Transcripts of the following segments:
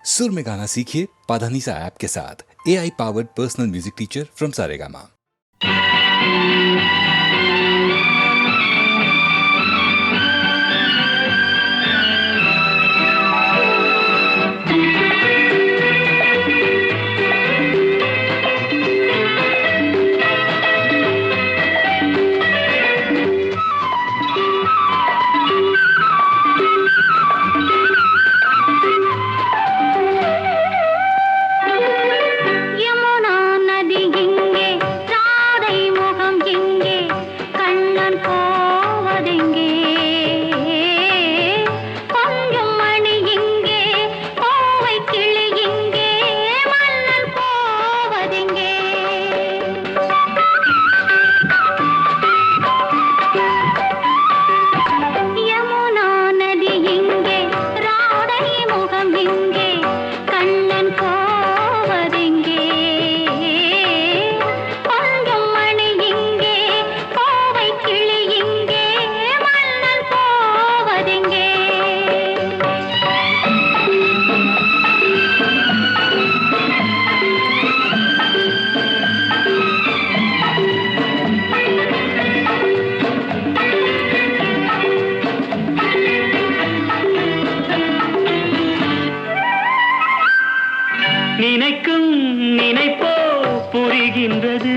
सुर में गाना सीखिए पाधानीसा ऐप के साथ। AI powered personal music teacher from Saregama. நினைக்கும் நினைப்போ புரிகின்றது,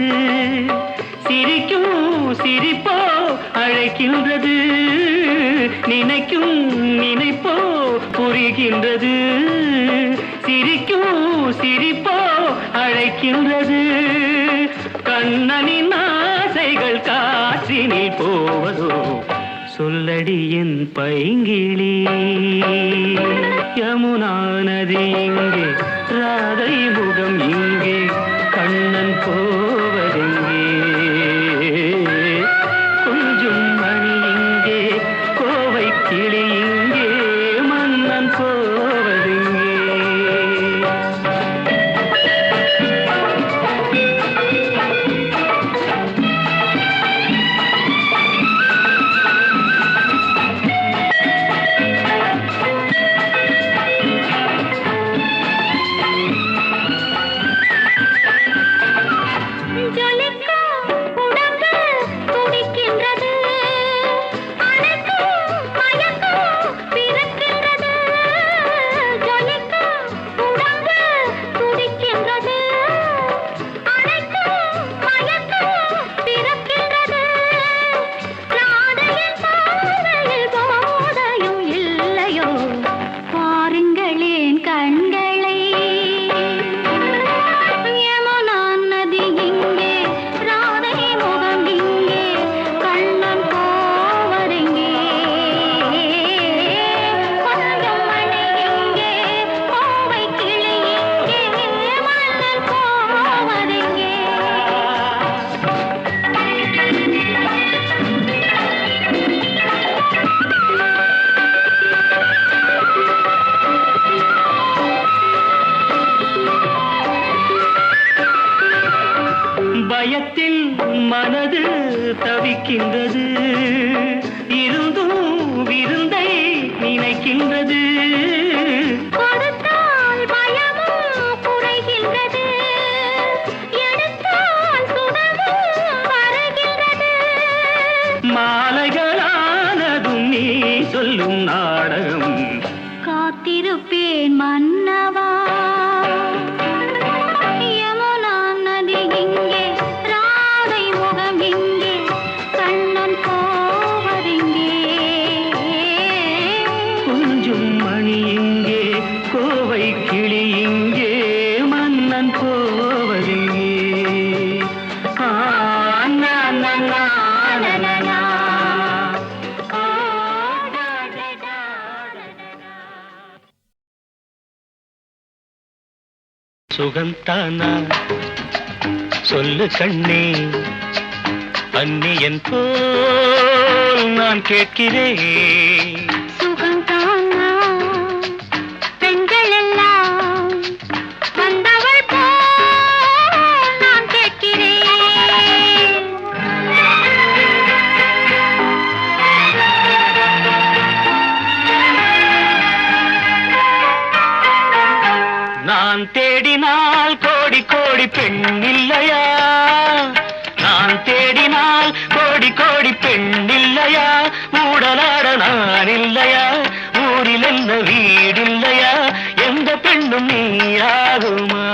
சிரிக்கும் சிரிப்போ அழைக்கின்றது. நினைக்கும் நினைப்போ புரிகின்றது, சிரிக்கும் சிரிப்போ அழைக்கின்றது. கண்ணனின் ஆசைகள் காற்றினில் போவதோ, சொல்லடி என் பைங்கிளி. யமுனா நதி இங்கே, ராதை முகம் இங்கே, கண்ணன் போவதெங்கே. கொஞ்சம் மணி இங்கே, கோவை கிளி இங்கே, மன்னன் போவதெங்கே. பயத்தில் மனது தவிக்கின்றது, இருந்தும் விருந்தை நினைக்கின்றது. கொடுத்தால் பயமும் குறைகின்றது, எடுத்தால் சுகமும் வருகின்றது. மாலைகளானதும் நீ சொல்லும் நாடகம், காத்திருப்பேன் மன்னவா. கிளி இங்கே, மன்னன் போவதெங்கே. சுகந்தானா சொல்லு கண்ணே, அந்நியன் போல் நான் கேட்கிறேன். நான் தேடினால் கோடி கோடி பெண் இல்லையா? நான் தேடினால் கோடி கோடி பெண் இல்லையா? மூடலாட நான் இல்லையா? ஊரில் என்ன வீடில்லையா? எந்த பெண்ணும் நீயாகுமா?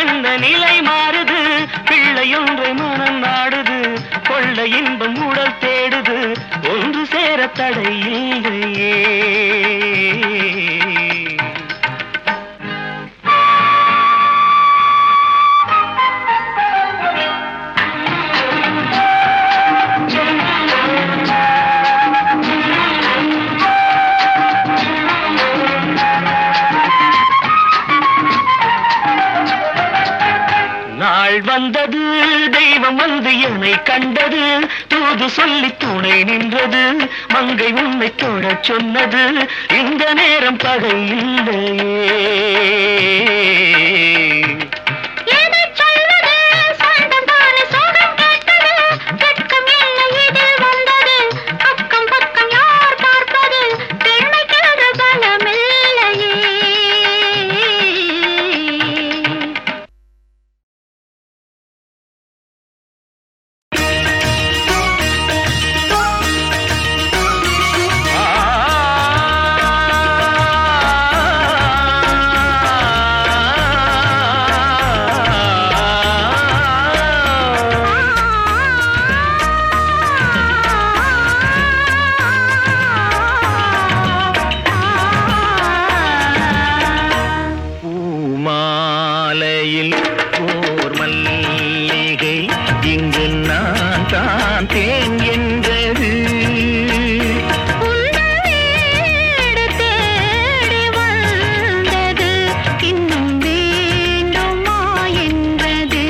என்ன நிலை மாறுது, பிள்ளையொன்றை மனம் நாடுது, கொள்ள இன்பம் உடல் தேடுது, ஒன்று சேர தடை இல்லையே. நாள் வந்தது, தெய்வம் வந்து என்னை கண்டது, தூது சொல்லி துணை நின்றது, மங்கை உன்னை தொடச் சொன்னது, இந்த நேரம் பகை இல்லையே. ஓர் மல்லிகை இங்கு நான் தான் தேன் என்றது, தேடி வந்தது, இன்னும் வேண்டுமா என்றது.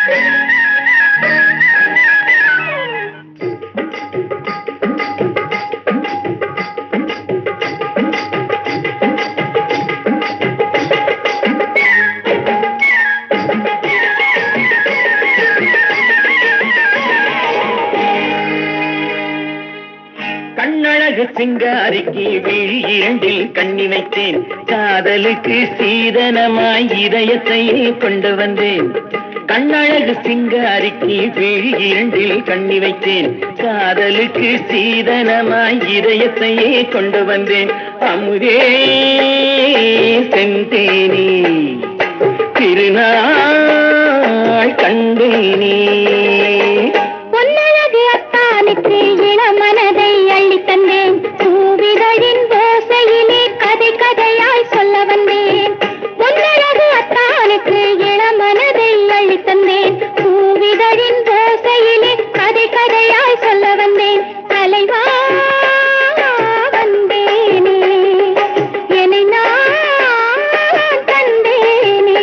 கண்ணழகு சிங்காரிக்கு விழி இரண்டில் கண்ணி வைத்தேன், காதலுக்கு சீதனமாய் இதயத்தையே கொண்டு வந்தேன். கண்ணழகு சிங்காரிக்கு விழி இரண்டில் கண்ணி வைத்தேன், காதலுக்கு சீதனமாய் இதயத்தையே கொண்டு வந்தேன். அமுதே செந்தேனே திருநாள் கண்டேனே, பொன்னழகு அத்தானுக்கு இளமனதை அள்ளி தந்தேன், பூவிதழின் ஓசையிலே கதை கதையாய் சொல்ல வந்தேன். பொன்னழகு அத்தானுக்கு இளமனதை அள்ளி தந்தேன், பூவிதழின் ஓசையிலே கதை கதையாய் சொல்ல வந்தேன். தலைவா வந்தேனே, என்னை நான் கண்டேனே.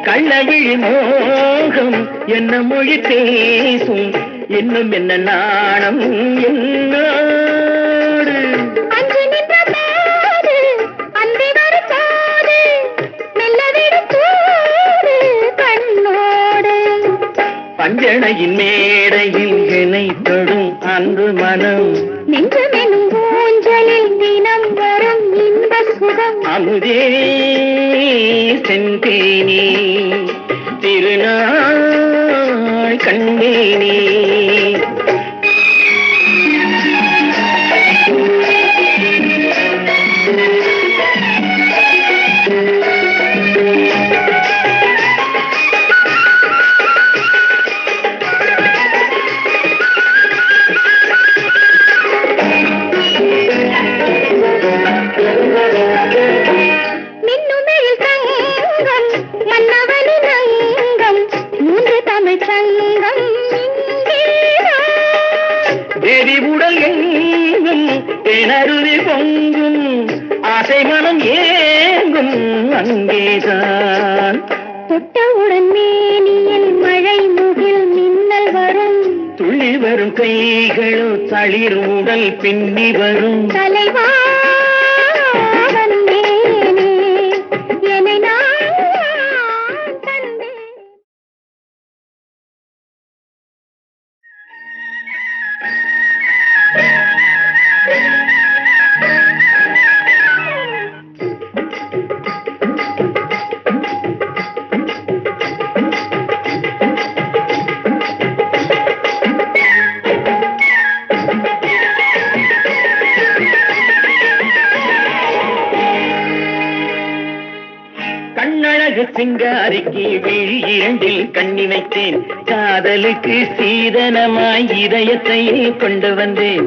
கள்ளவிழி மோகம் என்ன மொழி பேசும், இன்னும் என்ன நாணம் என்னோடு. அன்று நின்ற போது அந்தி வரும் போது மெல்ல விடும் தூது கண்ணோடு. பஞ்சணையின் மேடையில் என்னை தொடும் அன்பு மனம், நெஞ்சமெனும் ஊஞ்சலில் தினம் வரும் இன்ப சுகம். அமுதே செந்தேனே திருநாள் கண்டேனே. மின்னுமெழில் தங்கம் மன்னவனின் அங்கம், மூன்று தமிழ் சங்கம் இங்கேதான். தேவி உடல் எங்கும் தேனருவி பொங்கும், ஆசை மனம் ஏங்கும் அங்கேதான். தொட்டவுடன் மேனியில் மழை முகில் மின்னல் வரும், துள்ளி வரும் கைகளோ தளிர் உடல் பின்னி வரும். தலைவா வந்தேனே, என்னை நான் கண்டேன். கண்ணழகு சிங்காரிக்கு விழி இரண்டில் கண்ணி வைத்தேன், காதலுக்கு சீதனமாய் இதயத்தையே கொண்டு வந்தேன்.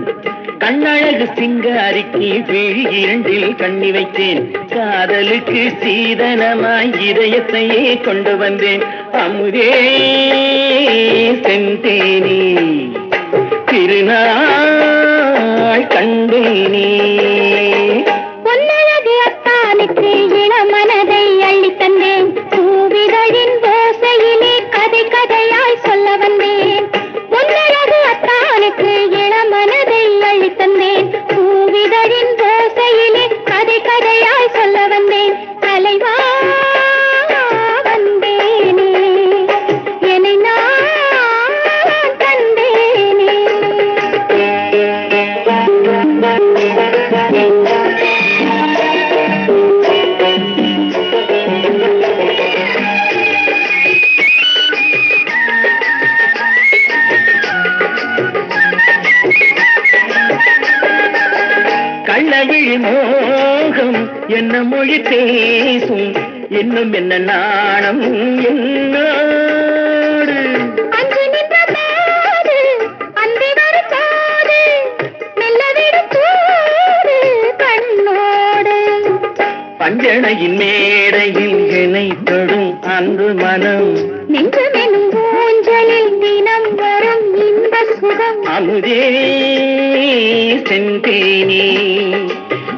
கண்ணழகு சிங்காரிக்கு விழி இரண்டில் கண்ணி வைத்தேன், காதலுக்கு சீதனமாய் இதயத்தையே கொண்டு வந்தேன். அமுதே செந்தேனே திருநாள் கண்டேனே. பொன்னழகு அத்தானுக்கு இளமனதை அள்ளி தந்தேன், பூவிதழின் ஓசையிலே கதை கதையாய் சொல்ல வந்தேன். பொன்னழகு அத்தானுக்கு இளமனதை அள்ளி தந்தேன், பூவிதழின் ஓசையிலே கதை கதையாய் சொல்ல வந்தேன். தலைவா வந்தேனே, என்னை நான் கண்டேனே. கள்ளவிழி மோகம் என்ன மொழி பேசும், இன்னும் என்ன நாணம் என்னோடு. அன்று நின்ற போது அந்தி வரும் போது மெல்ல விடும் தூது கண்ணோடு. பஞ்சணையின் மேடையில் என்னை தொடும் ஒரு மனம் நெஞ்சமெனும் ஊஞ்சலில் தினம் வரும் இன்ப சுகம் அமுதே செந்தேனே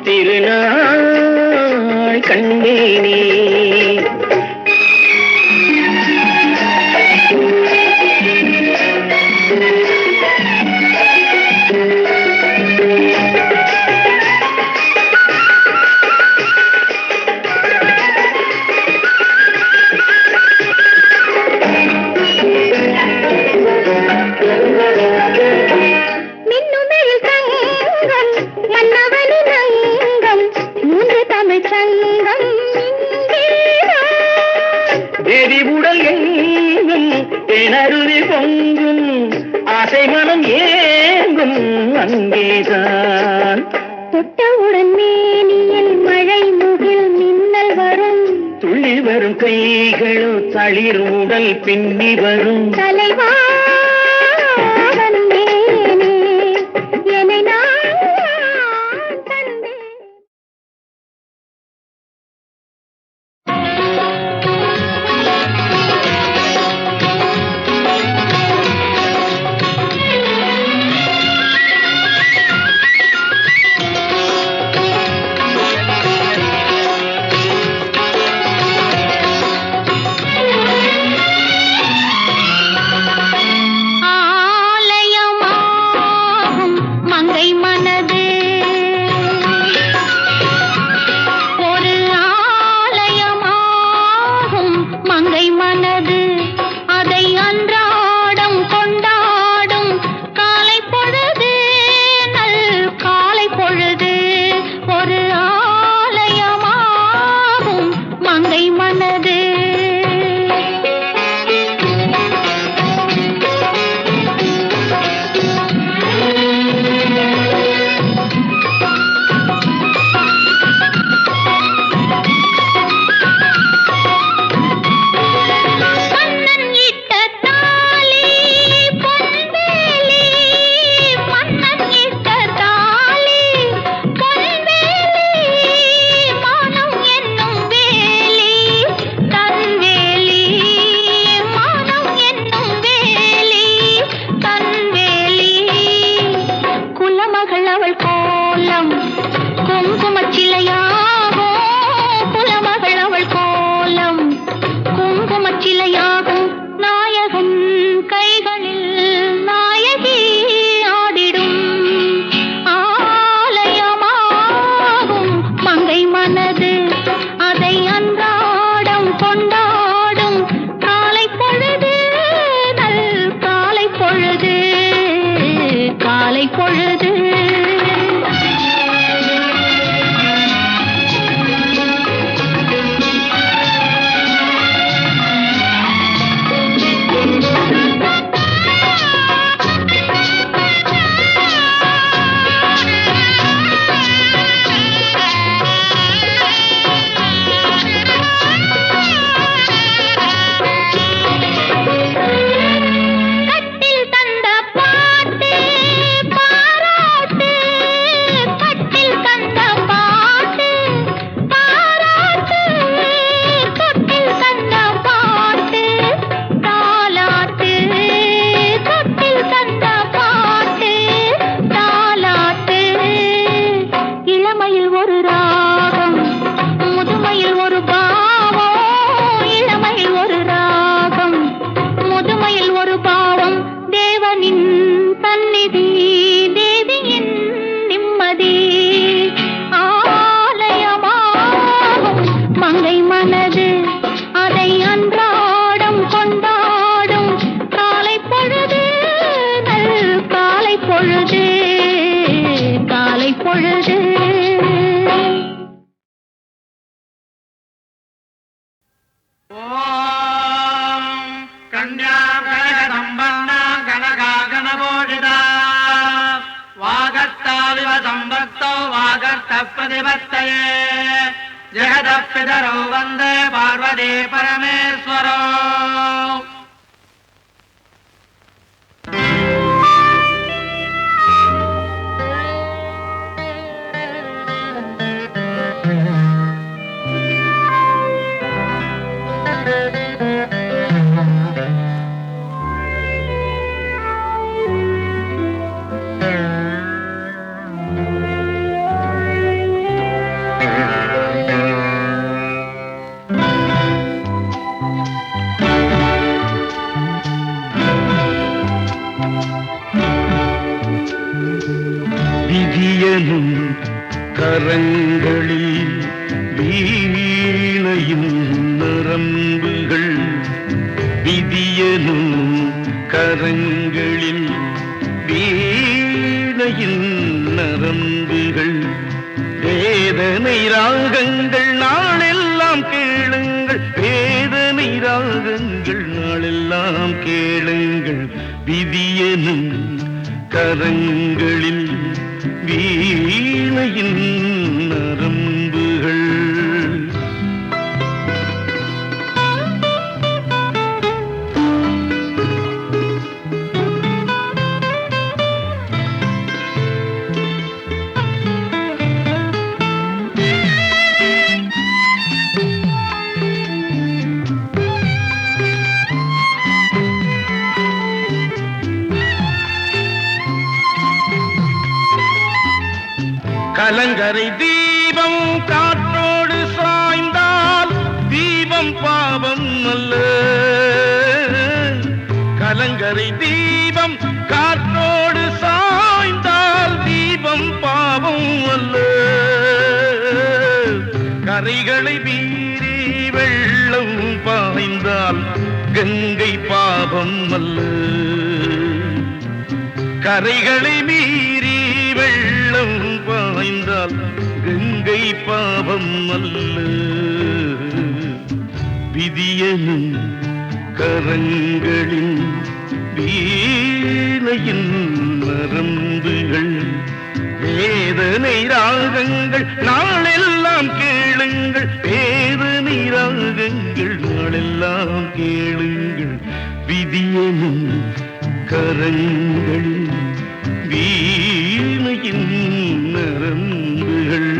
திருநாள் கண்டேனே தேவி உடல் எங்கும் தேனருவி பொங்கும் ஆசை மனம் ஏங்கும் அங்கேதான் தொட்டவுடன் மேனியில் மழை முகில் மின்னல் வரும் துள்ளி வரும் கைகளோ தளிர் உடல் பின்னி வரும் தலைவா வந்தேனே, என்னை நான் தந்தேன். ஆலயமாகும் மங்கை மனது ஒரு ஆலயமாகும் மங்கை மனது அதை அன்றாடம் கொண்டாடும் காலை பொழுது நல் காலை பொழுது ஒரு ஆலயமாகும் மங்கை மனது மன்னன் இட்ட தாலி பொன்வேலி மன்னன் இட்ட தாலி பொன்வேலி மானம் என்னும் வேலி தன்வேலி மானம் என்னும் வேலி தன்வேலி குலமகள் அவள் கோலம் குங்குமச் சிலையாகும் குலமகள் அவள் கோலம் குங்குமச் சிலையாகும் நாயகன் கைகளில் நாயகி ஆடிடும் ஆலயமாகும் மங்கை மனது அதை அன்றாடம் கொண்டாடும் காலை பொழுது நல் காலை பொழுது காலை பொழுது கட்டில் தந்த பாட்டு பாராட்டு கட்டில் தந்த பாட்டு பாராட்டு கட்டில் தந்த பாட்டு தாலாட்டு கட்டில் தந்த பாட்டு தாலாட்டு இளமையில் ஒரு ராகம் முதுமையில் ஒரு பாவம் இளமையில் ஒரு ராகம் முதுமையில் ஒரு பாவம் தேவனின் சந்நிதி தேவியின் நிம்மதி ஆலயமாகும் மங்கை மனது அதை அன்றாடம் கொண்டாடும் காலை பொழுது நல் காலை பொழுது காலை பொழுது वागर्ताविव संभक्तो वागर्तप्रतिपत्तये जगदप्पितरौ वन्दे पार्वती परमेश्वरो நரம்புகள் விதியனும் கரங்களில் வீணையின் நரம்புகள் வேதனை ராகங்கள் நாளெல்லாம் கேளுங்கள் வேதனை ராகங்கள் நாளெல்லாம் கேளுங்கள் விதியனும் கரங்களில் வீணையின் நரம்புகள் கலங்கரை தீபம் காற்றோடு சாய்ந்தால் தீபம் பாவம் அல்ல கலங்கரை தீபம் காற்றோடு சாய்ந்தால் தீபம் பாவம் அல்ல கரைகளை மீறி வெள்ளம் பாய்ந்தால் கங்கை பாவம் அல்ல கரைகளை மீறி வெள்ளம் பாய்ந்தால் கங்கை பாவம் அல்ல விதியனும் கரங்களின் வீணையின் நரம்புகள் வேதனை ராகங்கள் நாளெல்லாம் கேளுங்கள் வேதனை ராகங்கள் நாளெல்லாம் கேளுங்கள் விதியனும் கரங்களில் வீணையின் நரம்புகள்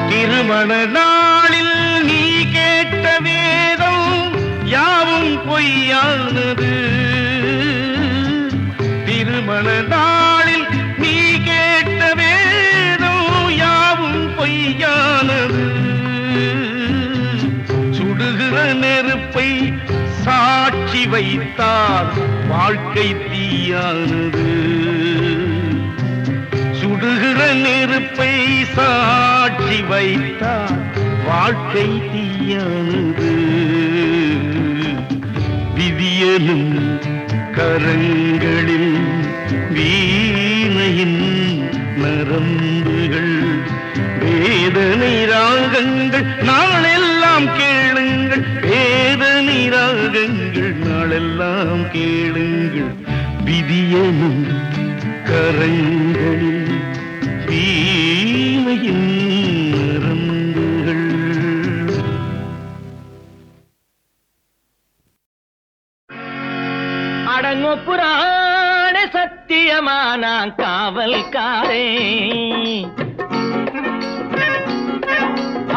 திருமண நாளில் நீ கேட்ட வேதம் யாவும் பொய்யானது திருமண நாளில் நீ கேட்ட வேதம் யாவும் பொய்யானது சுடுகிற நெருப்பை சாட்சி வைத்தால் வாழ்க்கை தீயானது சுடுகிற நெருப்பை சாட்சி வைத்தால் வாழ்க்கை தீயானது விதியனும் கரங்களில் வீணையின் நரம்புகள் வேதனை ராகங்கள் நாளெல்லாம் கேளுங்கள் வேதனை ராகங்கள் நாளெல்லாம் கேளுங்கள் விதியனும் கரங்களில் வீணையின் நரம்புகள் அடங்கோ புராண சத்தியமான காவல்காரே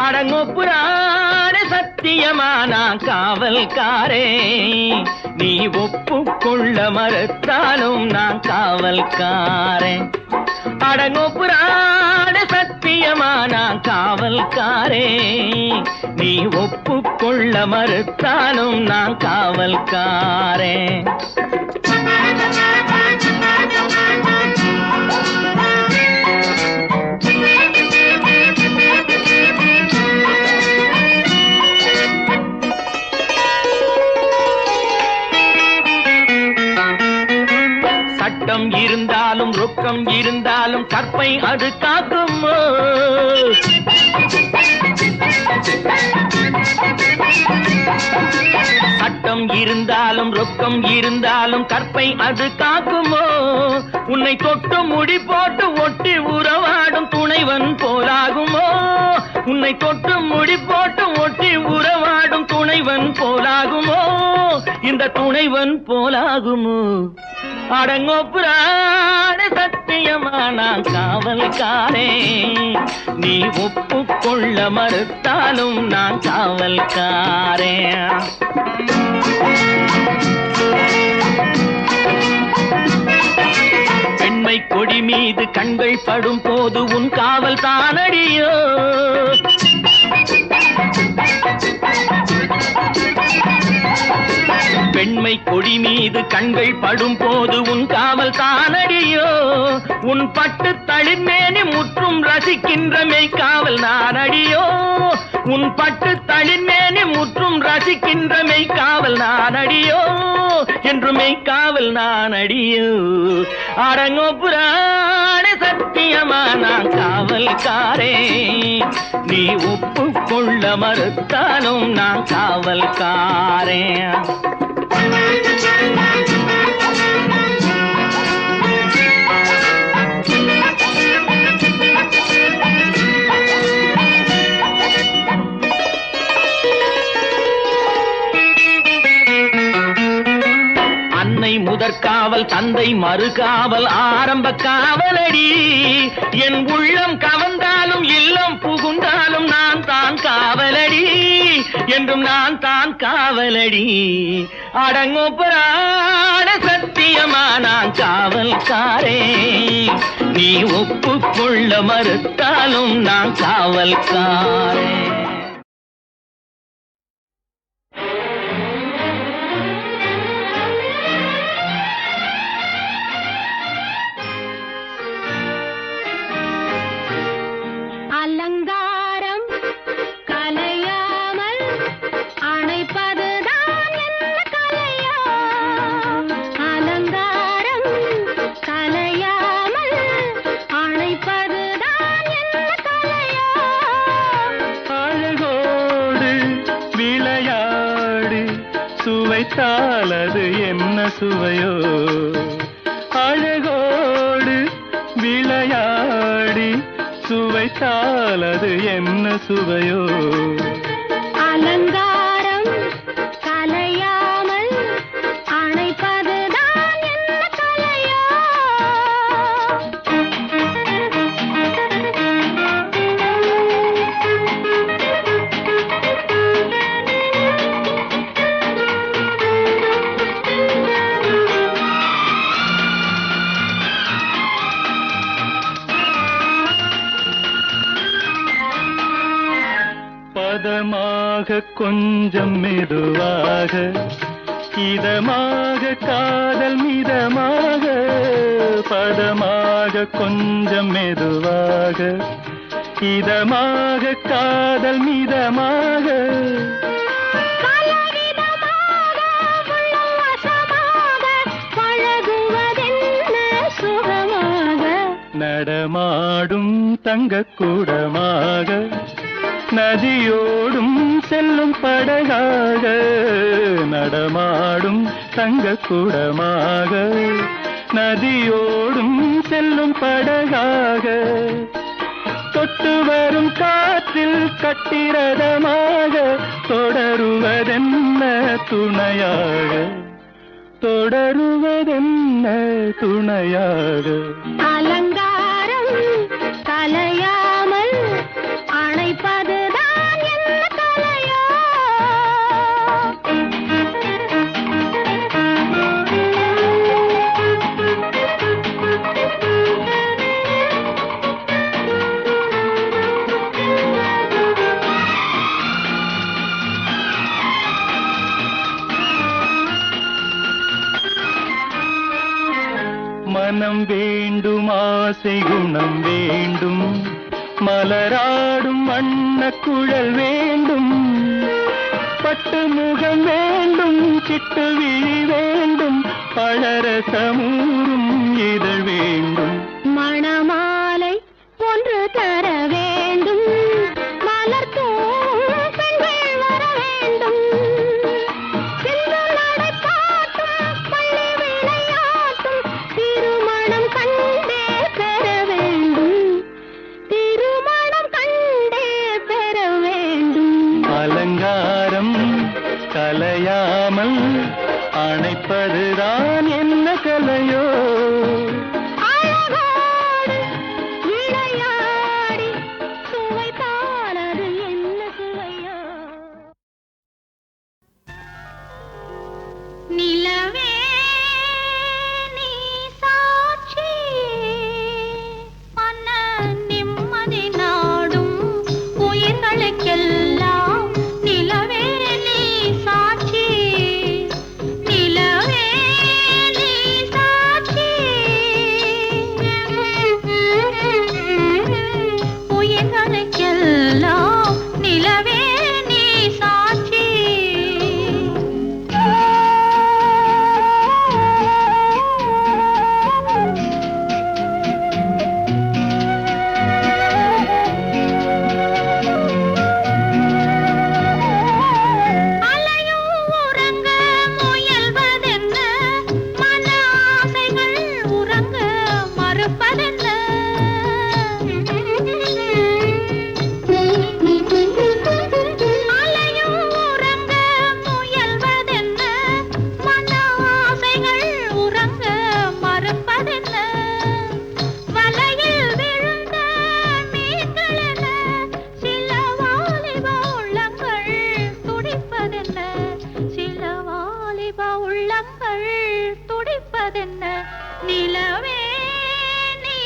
அடங்கோ புராண சத்தியமான காவல்காரே நீ ஒப்புக்கொள்ள மறுத்தாலும் நான் காவல்காரன் அடங்கோ புராண சத்தியமான காவல்காரே நீ ஒப்புக்கொள்ள மறுத்தாலும் நான் காவல்காரன் சட்டம் இருந்தாலும் ரொக்கம் இருந்தாலும் கற்பை அது காக்குமோ சட்டம் இருந்தாலும் ரொக்கம் இருந்தாலும் கற்பை அது காக்குமோ உன்னை தொட்டு முடி போட்டு ஒட்டி உறவாடும் துணைவன் போலாகுமோ உன்னை தொட்டு முடி போட்டு ஒட்டி உறவாடும் துணைவன் போலாகுமோ இந்த துணைவன் போலாகுமோ அடங்கோ புராண சத்தியமான காவல்காரே நீ ஒப்புக்கொள்ள மறுத்தாலும் நான் காவல்காரே மீது கண்கள் படும் போது உன் காவல் தானடியோ. பெண்மை கொடி மீது கண்கள் படும் போது உன் காவல் தானடியோ. உன் பட்டு தளிர்மேனி முற்றும் ரசிக்கின்ற மெய்காவல் நானடியோ. உன் பட்டு தளிர்மேனி முற்றும் ரசிக்கின்ற மெய்காவல் நானடியோ. என்று மெய்காவல் நானடியோ. அடங்கோ புராண சத்தியமா நான் காவல்காரே. நீ ஒப்புக்கொள்ள மறுத்தாலும் நான் காவல்காரே. அன்னை முதற்காவல் தந்தை மறுகாவல் ஆரம்ப காவலடி. என் உள்ளம் கவர்ந்தாலும் இல்லம் புகுந்தாலும் நான் தான் காவலடி. என்றும் நான் தான் காவலடி. அடங்கோ புராண சத்தியமா நான் காவல்காரே. நீ ஒப்புக்கொள்ள மறுத்தாலும் நான் காவல்காரே. அலங்காரம் கலையாமல் அணைப்பதுதான் என்ன கலையோ. அலங்காரம் கலையாமல் அணைப்பதுதான் என்ன கலையோ. அழகோடு விளையாடி சுவைத்தால் அது என்ன சுவையோ. அழகோடு விளையாடி சுவைத்தால் அது என்ன சுவையோ. அலங்காரம் கலையாமல் அணைப்பதுதான் என்ன கலையோ. பதமாக கொஞ்சம் மெதுவாக இதமாக காதல் மிதமாக. பதமாக கொஞ்சம் மெதுவாக இதமாக காதல் மிதமாக. பலவிதமாக உள்ளம் வசமாக பழகுவதென்ன சுகமாக. நடமாடும் தங்கக்கூடமாக நதியோடும் செல்லும் படகாக. நடமாடும் தங்கக்கூடமாக நதியோடும் செல்லும் படகாக. தொட்டு வரும் காற்றில் கட்டிரதமாக தொடருவதென்ன துணையாக. தொடருவதென்ன துணையாக. அலங்காரம் கலையாமல் அணைப்பதுதான் என்ன கலையோ. மனம் வேண்டும் ஆசை குணம் வேண்டும் மலராடும் வண்ணக்குழல் வேண்டும். பட்டு முகம் வேண்டும் சிட்டு விழி வேண்டும் பழரசமூரும் இதழ் வேண்டும். மணமாலை ஒன்று தர வேண்டும் மலர் தூவும் பெண்கள் வர வேண்டும். சிந்து நடை பாட்டும் பள்ளி விளையாட்டும் திருமணம் கண்டே பெற வேண்டும். திருமணம் கண்டே பெற வேண்டும். அலங்காரம் கலையாமல் அணைப்பதுதான் என்ன கலையோ. அழகோடு விளையாடி சுவைத்தால் அது என்ன சுவையோ. நிலவே நீ சாட்சி கால்கள் துடிப்பதென்ன நிலவே நீ